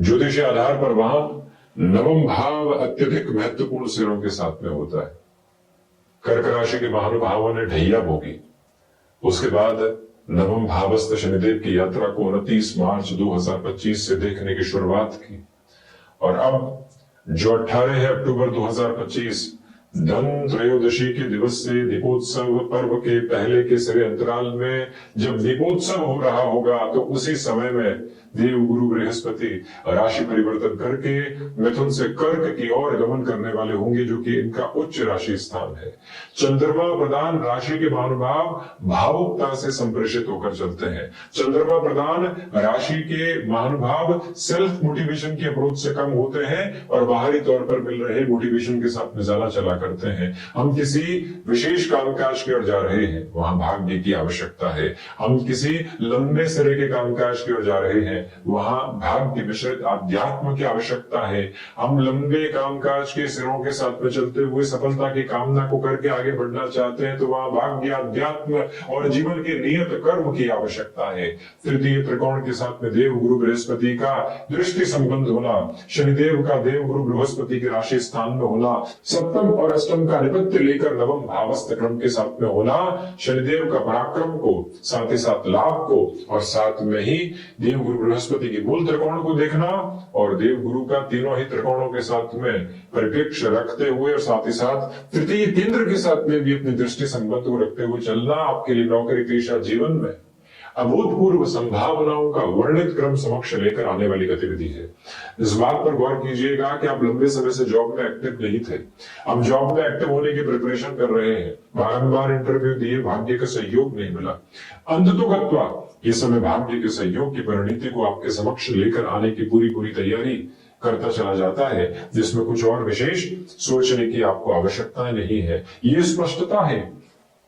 ज्योतिषीय आधार पर वहां नवम भाव अत्यधिक महत्वपूर्ण सिरों के साथ में होता है। कर्क राशि के महानुभावों ने ढैया भोगी, उसके बाद नवम भावस्थ शनिदेव की यात्रा को 29 मार्च 2025 से देखने की शुरुआत की, और अब जो 18 अक्टूबर 2025 धन त्रयोदशी के दिवस से दीपोत्सव पर्व के पहले के सिरे अंतराल में जब दीपोत्सव हो रहा होगा, तो उसी समय में देव गुरु बृहस्पति राशि परिवर्तन करके मिथुन से कर्क की ओर गमन करने वाले होंगे, जो कि इनका उच्च राशि स्थान है। चंद्रमा प्रधान राशि के महानुभाव भावुकता से संप्रेषित होकर चलते हैं। चंद्रमा प्रधान राशि के महानुभाव सेल्फ मोटिवेशन की अप्रोच से कम होते हैं और बाहरी तौर पर मिल रहे मोटिवेशन के साथ में ज्यादा चला करते हैं। हम किसी विशेष कामकाज की ओर जा रहे हैं, वहां भाग्य की आवश्यकता है। हम किसी लंबे सिरे के कामकाज की ओर जा रहे हैं, वहां भाग्य मिश्रित आध्यात्म की आवश्यकता है। हम लंबे कामकाज के सिरों के साथ में चलते हुए सफलता की कामना को करके आगे बढ़ना चाहते हैं, तो वहां भाग्य, अध्यात्म और जीवन के नियत कर्म की आवश्यकता है। तृतीय त्रिकोण के साथ में देव गुरु बृहस्पति का दृष्टि संबंध होना, शनिदेव का देव गुरु बृहस्पति के राशि स्थान में होना, सप्तम और अष्टम का अधिपत्य लेकर नवम भावस्थ क्रम के साथ में होना, शनिदेव का पराक्रम को, साथ ही साथ लाभ को, और साथ में ही देव गुरु बृहस्पति की मूल त्रिकोण को देखना और देव गुरु का तीनों ही त्रिकोणों के साथ में परिप्रेक्ष्य रखते हुए और साथ ही साथ तृतीय केंद्र के साथ में भी अपनी दृष्टि संबंध को रखते हुए चलना आपके लिए नौकरी पेशा जीवन में अभूतपूर्व संभावनाओं का वर्णित क्रम समक्ष लेकर आने वाली गतिविधि है। इस बात पर गौर कीजिएगा कि आप लंबे समय से जॉब में एक्टिव नहीं थे, अब जॉब में एक्टिव होने की प्रिपरेशन कर रहे हैं, बारंबार इंटरव्यू दिए, भाग्य का सहयोग नहीं मिला। अंततोगत्वा ये समय भाग्य के सहयोग की परिणति को आपके समक्ष लेकर आने की पूरी तैयारी करता चला जाता है, जिसमें कुछ और विशेष सोचने की आपको आवश्यकता नहीं है। ये स्पष्टता है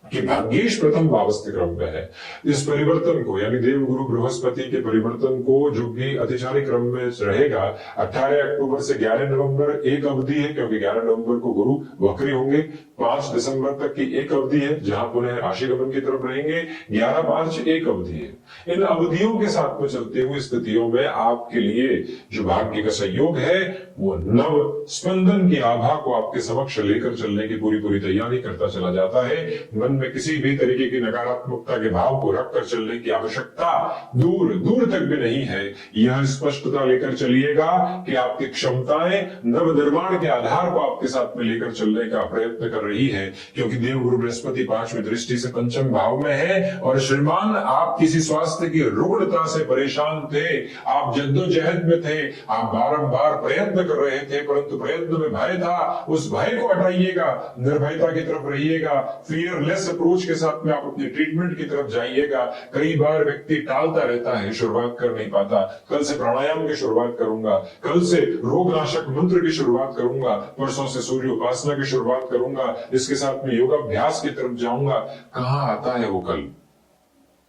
कि भाग्येश प्रथम भावस्थ क्रम में है। इस परिवर्तन को, यानी देव गुरु बृहस्पति के परिवर्तन को, जो कि अतिचारी क्रम में रहेगा, 18 अक्टूबर से 11 नवंबर एक अवधि है, क्योंकि 11 नवंबर को गुरु वक्री होंगे। 5 दिसंबर तक की एक अवधि है, जहां पुनः राशि गमन की तरफ रहेंगे। 11 मार्च एक अवधि है। इन अवधियों के साथ में चलते हुए स्थितियों में आपके लिए जो भाग्य का सहयोग है, वो नव स्पंदन की आभा को आपके समक्ष लेकर चलने की पूरी तैयारी करता चला जाता है। मन में किसी भी तरीके की नकारात्मकता के भाव को रखकर चलने की आवश्यकता दूर तक भी नहीं है। यह स्पष्टता लेकर चलिएगा कि आपकी क्षमताएं नवनिर्माण के आधार को आपके साथ में लेकर चलने का प्रयत्न कर रही है, क्योंकि देव गुरु बृहस्पति 5वीं दृष्टि से पंचम भाव में है। और श्रीमान, आप किसी स्वास्थ्य की रुग्णता से परेशान थे, आप जद्दोजहद में थे, आप बारंबार प्रयत्न कर रहे थे, परंतु प्रयत्न में भय था। उस भय को हटाइएगा, निर्भयता की तरफ रहिएगा, फियरलेस अप्रोच के साथ में आप अपनी ट्रीटमेंट की तरफ जाइएगा। कई बार व्यक्ति टालता रहता है, शुरुआत कर नहीं पाता। कल से प्राणायाम की शुरुआत करूंगा, कल से रोगनाशक मंत्र की शुरुआत करूंगा, परसों से सूर्य उपासना की शुरुआत करूंगा, इसके साथ में योगाभ्यास की तरफ जाऊंगा। कहां आता है वो कल,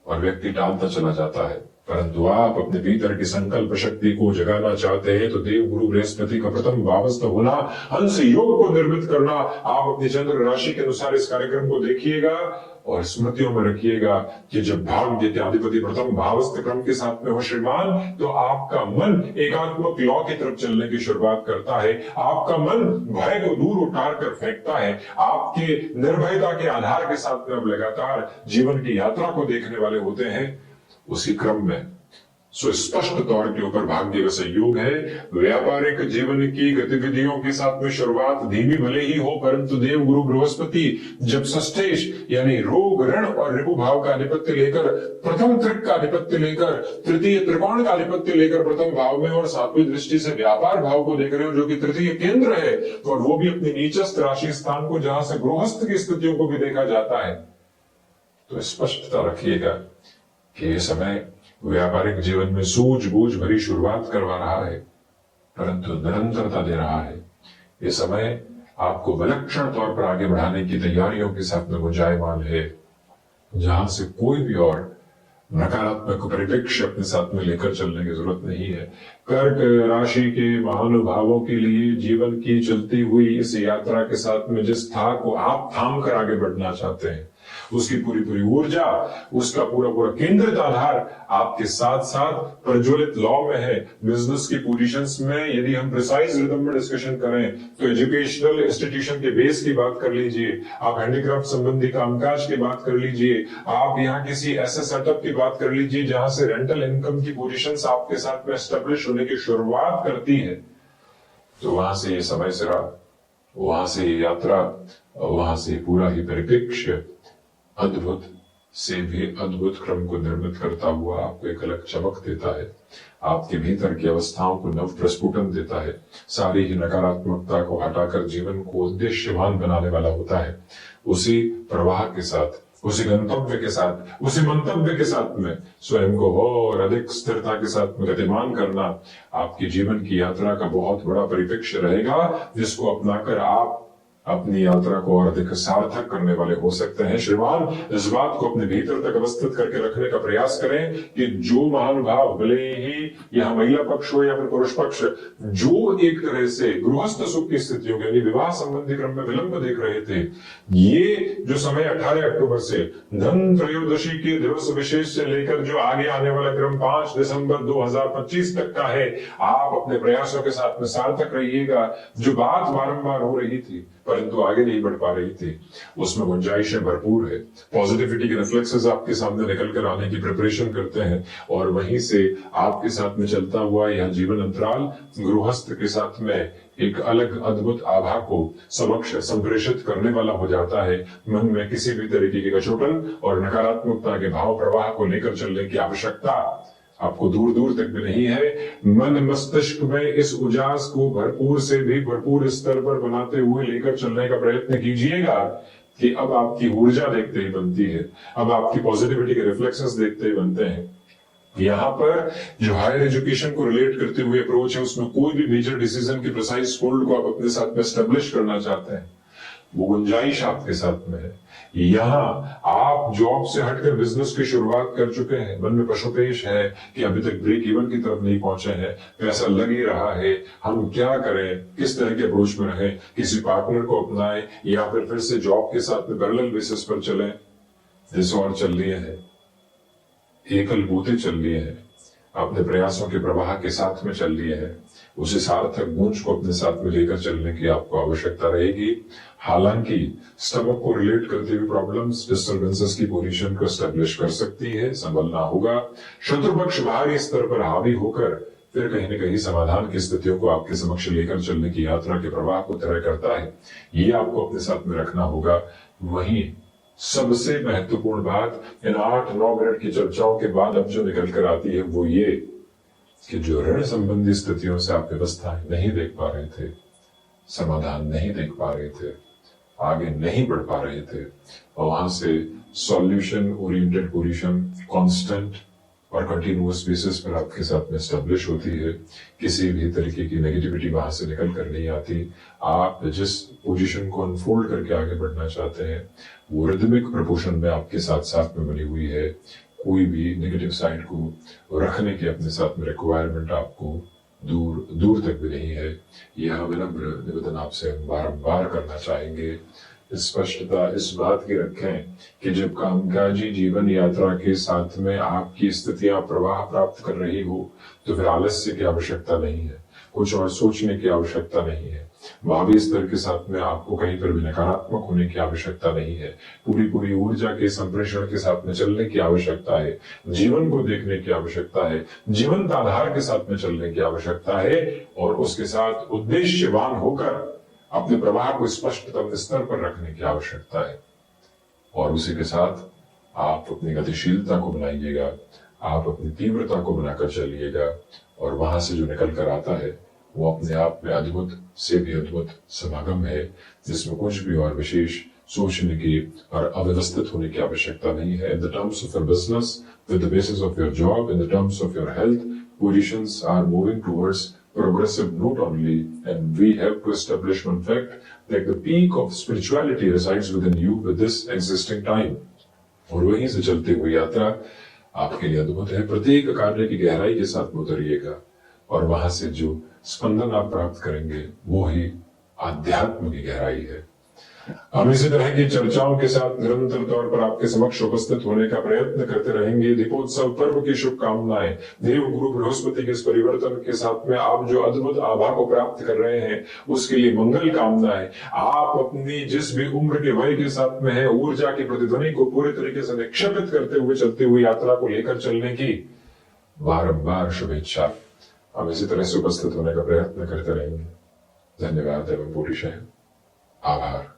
और व्यक्ति टालता चला जाता है। परंतु आप अपने भीतर की संकल्प शक्ति को जगाना चाहते हैं, तो देव गुरु बृहस्पति का प्रथम भावस्थ होना, हंस योग को निर्मित करना, आप अपनी चंद्र राशि के अनुसार इस कार्यक्रम को देखिएगा और स्मृतियों में रखिएगा कि जब भाग्य के अधिपति प्रथम भावस्थ क्रम के साथ में हो श्रीमान, तो आपका मन एकात्मक लॉ की तरफ चलने की शुरुआत करता है। आपका मन भय को दूर उतार कर फेंकता है। आपके निर्भयता के आधार के साथ में अब लगातार जीवन की यात्रा को देखने वाले होते हैं। उसी क्रम में सुस्पष्ट तौर के ऊपर भाग्य का सहयोग है। व्यापारिक जीवन की गतिविधियों के साथ में शुरुआत धीमी भले ही हो, परंतु देव गुरु बृहस्पति जब षष्ठेश यानी रोग, ऋण और रिपु भाव का अधिपत्य लेकर, प्रथम त्रिक का अधिपत्य लेकर, तृतीय त्रिकोण का अधिपत्य लेकर प्रथम भाव में और 7वीं दृष्टि से व्यापार भाव को देख रहे हो, जो कि तृतीय केंद्र है, और वो भी अपनी नीचस्थ राशि स्थान को, जहां से गृहस्थ की स्थितियों को भी देखा जाता है, तो स्पष्टता रखिएगा कि ये समय व्यापारिक जीवन में सूझबूझ भरी शुरुआत करवा रहा है, परंतु निरंतरता दे रहा है। ये समय आपको विलक्षण तौर पर आगे बढ़ाने की तैयारियों के साथ में गुंजायमान है, जहां से कोई भी और नकारात्मक परिप्रेक्ष्य अपने साथ में लेकर चलने की जरूरत नहीं है। कर्क राशि के महानुभावों के लिए जीवन की चलती हुई इस यात्रा के साथ में जिस था को आप थाम कर आगे बढ़ना चाहते हैं, उसकी पूरी पूरी ऊर्जा, उसका पूरा पूरा केंद्रित आधार आपके साथ साथ प्रज्वलित लॉ में है। बिजनेस की पोजीशंस में यदि हम प्रिसाइज रिदम में डिस्कशन करें तो एजुकेशनल इंस्टीट्यूशन के बेस की बात कर लीजिए, आप हैंडीक्राफ्ट संबंधी कामकाज की बात कर लीजिए, आप यहाँ किसी ऐसे सेटअप की बात कर लीजिए जहां से रेंटल इनकम की पोजीशंस आपके साथ में एस्टेब्लिश होने की शुरुआत करती है, तो वहां से ये समय सिरा, वहां से ये यात्रा, वहां से पूरा ही परिप्रेक्ष्य अद्भुत से भी अद्भुत क्रम को निर्मित करता हुआ आपको एक अलग चमक देता है, आपके भीतर की अवस्थाओं को नव प्रस्फुटन देता है, सारी ही नकारात्मकता को हटाकर जीवन को उद्देश्यवान बनाने वाला होता है। उसी प्रवाह के साथ, उसी गंतव्य के साथ, उसी मंतव्य के साथ में स्वयं को और अधिक स्थिरता के साथ में गतिमान करना आपकी जीवन की यात्रा का बहुत बड़ा परिप्रेक्ष्य रहेगा, जिसको अपनाकर आप अपनी यात्रा को और अधिक सार्थक करने वाले हो सकते हैं। श्रीमान, इस बात को अपने भीतर तक अवस्थित करके रखने का प्रयास करें कि जो महानुभाव, भले ही यह महिला पक्ष हो या फिर पुरुष पक्ष, जो एक तरह से गृहस्थ सुख की स्थितियों यानी विवाह संबंधी क्रम में विलंब देख रहे थे, ये जो समय 18 अक्टूबर से धन त्रयोदशी के दिवस विशेष से लेकर जो आगे आने वाला क्रम 5 दिसंबर 2025 तक का है, आप अपने प्रयासों के साथ में सार्थक रहिएगा। जो बात बारंबार हो रही थी परंतु आगे नहीं बढ़ पा रही थी, उसमें गुंजाइशें भरपूर है। पॉजिटिविटी के रिफ्लेक्सेस आपके सामने निकल कर आने की प्रिपरेशन करते हैं और वहीं से आपके साथ में चलता हुआ यह जीवन अंतराल गृहस्थ के साथ में एक अलग अद्भुत आभा को समक्ष संप्रेषित करने वाला हो जाता है। मन में किसी भी तरीके की कचोटन और नकारात्मकता के भाव प्रवाह को लेकर चलने की आवश्यकता आपको दूर दूर तक भी नहीं है। मन मस्तिष्क में इस उजास को भरपूर से भी भरपूर स्तर पर बनाते हुए लेकर चलने का प्रयत्न कीजिएगा कि अब आपकी ऊर्जा देखते ही बनती है, अब आपकी पॉजिटिविटी के रिफ्लेक्सेस देखते ही बनते हैं। यहाँ पर जो हायर एजुकेशन को रिलेट करते हुए अप्रोच है, उसमें कोई भी मेजर डिसीजन की प्रिसाइज फोल्ड को आप अपने साथ में एस्टेब्लिश करना चाहते हैं, वो गुंजाइश आपके साथ में है। यहाँ आप जॉब से हटकर बिजनेस की शुरुआत कर चुके हैं, मन में पशुपेश है कि अभी तक ब्रेक इवन की तरफ नहीं पहुंचे हैं, पैसा लग ही रहा है, हम क्या करें, किस तरह के अप्रोच में रहें, किसी पार्टनर को अपनाएं या फिर से जॉब के साथ में पैरेलल बेसिस पर चलें। और चल लिए हैं, एकल बूते चल लिए हैं, अपने प्रयासों के प्रवाह के साथ में चल लिए हैं, उसे सार्थक गूंज को अपने साथ में लेकर चलने की आपको आवश्यकता रहेगी। हालांकि स्टमक को रिलेट करते हुए प्रॉब्लम्स, डिस्टर्बेंसेस की पोजीशन को एस्टेब्लिश कर सकती है, संभलना होगा। शत्रु पक्ष बाहरी स्तर पर हावी होकर फिर कहीं न कहीं समाधान की स्थितियों को आपके समक्ष लेकर चलने की यात्रा के प्रवाह को तय करता है, ये आपको अपने साथ में रखना होगा। वहीं सबसे महत्वपूर्ण बात इन 8-9 मिनट की चर्चाओं के बाद अब जो निकल कर आती है वो ये कि जो ऋण संबंधी स्थितियों से आप व्यवस्थाएं नहीं देख पा रहे थे, समाधान नहीं देख पा रहे थे, आगे नहीं बढ़ पा रहे थे, और वहां से सॉल्यूशन ओरिएंटेड पोजीशन कांस्टेंट और कंटिन्यूअस बेसिस पर आपके साथ में एस्टेब्लिश होती है। किसी भी तरीके की नेगेटिविटी वहां से निकल कर नहीं आती। आप जिस पोजीशन को अनफोल्ड करके आगे बढ़ना चाहते हैं वो रिदमिक प्रपोर्शन में आपके साथ साथ में बनी हुई है। कोई भी नेगेटिव साइड को रखने की अपने साथ में रिक्वायरमेंट आपको दूर दूर तक भी नहीं है। यह विनम्र निवेदन आपसे हम बारंबार करना चाहेंगे। स्पष्टता इस बात की रखें कि जब कामकाजी जीवन यात्रा के साथ में आपकी स्थितियां प्रवाह प्राप्त कर रही हो तो फिर आलस्य की आवश्यकता नहीं है, कुछ और सोचने की आवश्यकता नहीं है, भावी स्तर के साथ में आपको कहीं पर भी नकारात्मक होने की आवश्यकता नहीं है। पूरी पूरी ऊर्जा के संप्रेषण के साथ में चलने की आवश्यकता है, जीवन को देखने की आवश्यकता है, जीवंत आधार के साथ में चलने की आवश्यकता है और उसके साथ उद्देश्यवान होकर अपने प्रवाह को स्पष्टतम स्तर पर रखने की आवश्यकता है। और उसी के साथ आप अपनी गतिशीलता को बनाइएगा, आप अपनी तीव्रता को बनाकर चलिएगा और वहां से जो निकल कर आता है वो अपने आप में अद्भुत से भी अद्भुत समागम है, जिसमें कुछ भी और विशेष सोचने की और अव्यवस्थित होने की आवश्यकता नहीं है। In the terms of your business, with the basis of your job, in the terms of your health, positions are moving towards progressive note only, and we have to establish one fact that the peak of spirituality resides within you with this existing time। और वहीं से चलते हुए यात्रा आपके लिए अद्भुत है। प्रत्येक कार्य की गहराई के साथ उतरिएगा और वहां से जो स्पंदन आप प्राप्त करेंगे वो ही आध्यात्म की गहराई है। हम इसी तरह की चर्चाओं के साथ निरंतर तौर पर आपके समक्ष उपस्थित होने का प्रयत्न करते रहेंगे। दीपोत्सव पर्व की शुभकामनाएं। देव गुरु बृहस्पति के इस परिवर्तन के साथ में आप जो अद्भुत आभा को प्राप्त कर रहे हैं उसके लिए मंगल कामनाएं। आप अपनी जिस भी उम्र के वय के साथ में है ऊर्जा की प्रतिध्वनि को पूरे तरीके से निक्षेपित करते हुए चलते हुए यात्रा को लेकर चलने की बारंबार शुभेच्छा। हम इसी तरह से उपस्थित होने का प्रयत्न करते रहेंगे। धन्यवाद एवं पूरी शह आभार।